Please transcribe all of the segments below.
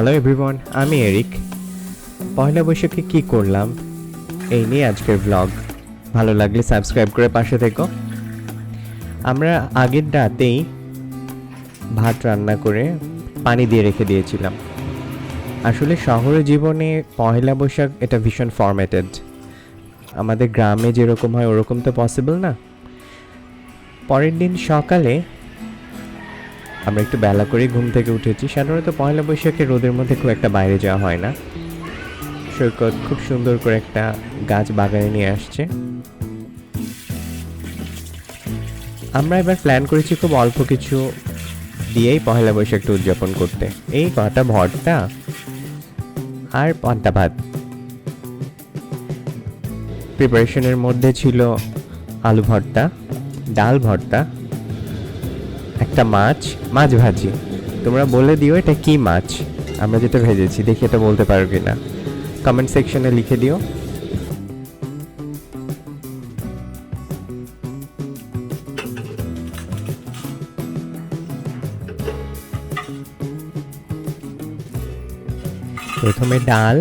Hello everyone, আমি Eric. পয়লা বৈশাখে কী করলাম এই নিয়ে আজকের ব্লগ। ভালো লাগলে সাবস্ক্রাইব করে পাশে থেকো। আমরা আগের রাতেই ভাত রান্না করে পানি দিয়ে রেখে দিয়েছিলাম। আসলে শহরের জীবনে পয়লা বৈশাখ এটা ভীষণ ফরম্যাটেড। আমাদের গ্রামে যেরকম হয় ওরকম তো পসিবল না। পরের দিন সকালে আমরা একটু বেলা করে ঘুম থেকে উঠেছি। সাধারণত পয়লা বৈশাখে রোদের মধ্যে খুব একটা বাইরে যাওয়া হয় না। সৈকত খুব সুন্দর করে একটা গাছ বাগানে নিয়ে আসছে। আমরা এবার প্ল্যান করেছি খুব অল্প কিছু দিয়েই পয়লা বৈশাখটা উদযাপন করতে। এই কটা ভর্তা আর পান্তা ভাত। প্রিপারেশনের মধ্যে ছিল আলু ভর্তা, ডাল ভর্তা, একটা মাছ ভাজি। তোমরা বলে দিও এটা কি মাছ আমরা যেটা ভেজেছি, দেখি এটা বলতে পারো কিনা, কমেন্ট সেকশনে লিখে দিও। প্রথমে ডাল,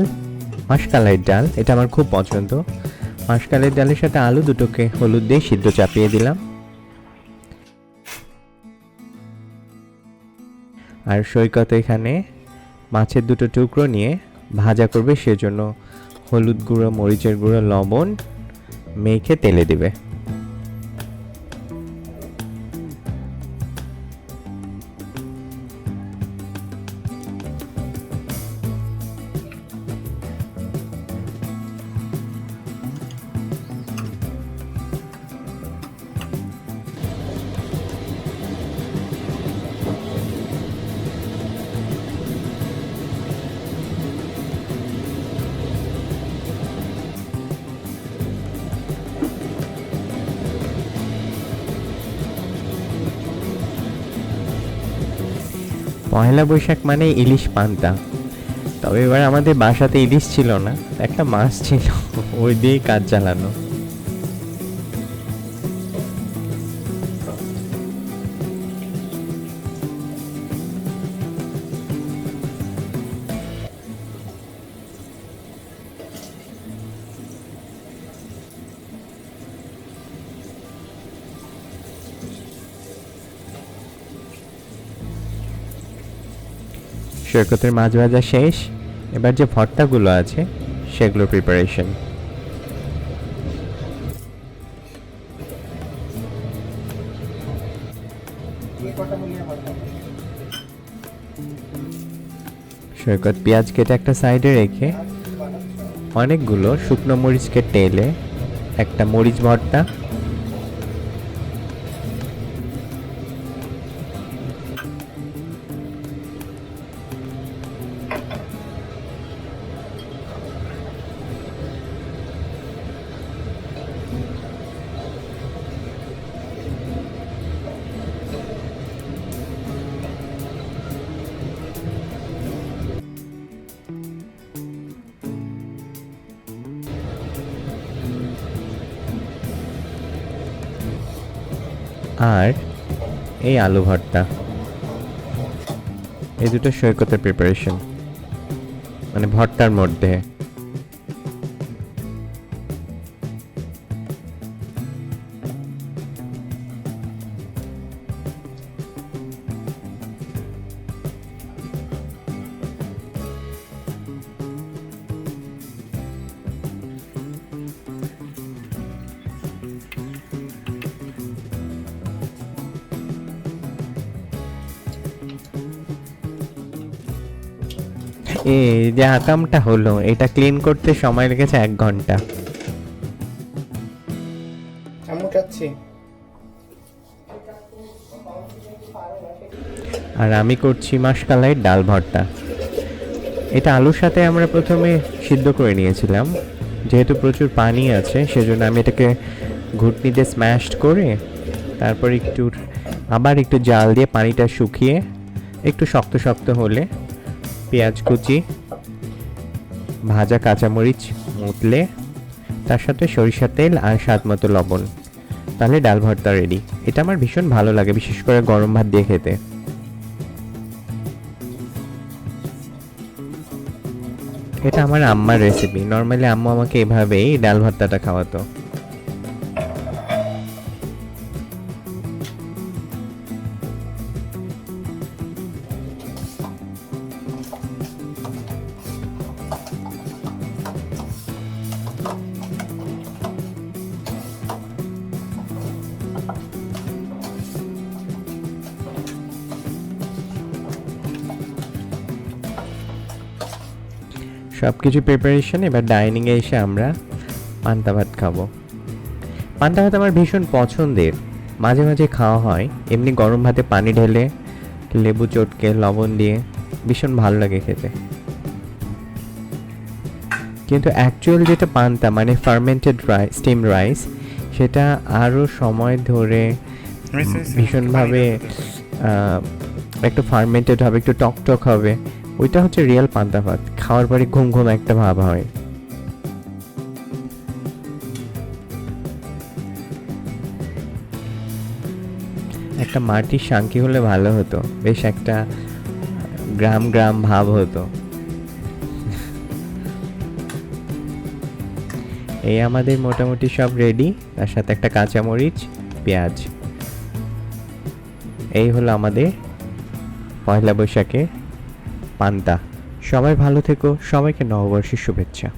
মাসকালের ডাল, এটা আমার খুব পছন্দ। মাসকালের ডালের সাথে আলু দুটোকে হলুদ দিয়ে সিদ্ধ চাপিয়ে দিলাম। আর সৈকত এখানে মাছের দুটো টুকরো নিয়ে ভাজা করবে, সেজন্য হলুদ গুঁড়ো, মরিচের গুঁড়ো, লবণ মেখে তেলে দেবে। পয়লা বৈশাখ মানে ইলিশ পান্তা। তবে এবার আমাদের বাসাতে ইলিশ ছিল না, একটা মাছ ছিল, ওই দিয়েই কাজ চালানো। সৈকতের মাছ ভাজা শেষ। এবার যে ভর্তাগুলো আছে সেগুলো প্রিপারেশন। সৈকত পেঁয়াজ কেটে একটা সাইডে রেখে অনেকগুলো শুকনো মরিচকে টেলে একটা মরিচ ভর্তা, আর এই আলু ভর্তা। এই দুটো সৈকতের প্রিপারেশন, মানে ভর্তার মধ্যে। এই যে আকামটা হলো, এটা ক্লিন করতে সময় লেগেছে 1 ঘন্টা। আর আমি করছি মাসকালাইয়ের ডাল ভর্তা। এটা আলুর সাথে আমরা প্রথমে সিদ্ধ করে নিয়েছিলাম। যেহেতু প্রচুর পানি আছে সেজন্য আমি এটাকে ঘুটনি দিয়ে স্ম্যাশড করে তারপর আবার একটু জাল দিয়ে পানিটা শুকিয়ে একটু শক্ত শক্ত হলে পেঁয়াজ কুচি, ভাজা কাঁচামরিচ মুতলে, তার সাথে সরিষার তেল আর স্বাদ মতো লবণ, তাহলে ডাল ভর্তা রেডি। এটা আমার ভীষণ ভালো লাগে, বিশেষ করে গরম ভাত দিয়ে খেতে। এটা আমার আম্মার রেসিপি। নর্মালি আম্মু আমাকে এভাবেই ডাল ভর্তাটা খাওয়াতো। সব কিছু প্রিপারেশন, এবার ডাইনিংয়ে এসে আমরা পান্তা ভাত খাবো। পান্তা ভাত আমার ভীষণ পছন্দের, মাঝে মাঝে খাওয়া হয় এমনি গরম ভাতে পানি ঢেলে লেবু চটকে লবণ দিয়ে, ভীষণ ভালো লাগে খেতে। কিন্তু অ্যাকচুয়াল যেটা পান্তা মানে ফার্মেন্টেড রাইস, স্টিম রাইস, সেটা আরও সময় ধরে ভীষণভাবে একটু ফার্মেন্টেড হবে, একটু টক টক হবে। ওইটা হচ্ছে রিয়েল পান্তা ভাত। খাওয়ার পরে ঘুম ঘুম একটা ভাব হয়। একটা মাটির শাঙ্কি হলে ভালো হতো, বেশ একটা গ্রাম গ্রাম ভাব হতো। এই আমাদের মোটামুটি সব রেডি, তার সাথে একটা কাঁচামরিচ, পেঁয়াজ। এই হলো আমাদের পয়লা বৈশাখে পান্তা। সবাই ভালো থেকো, সবাইকে নববর্ষের শুভেচ্ছা।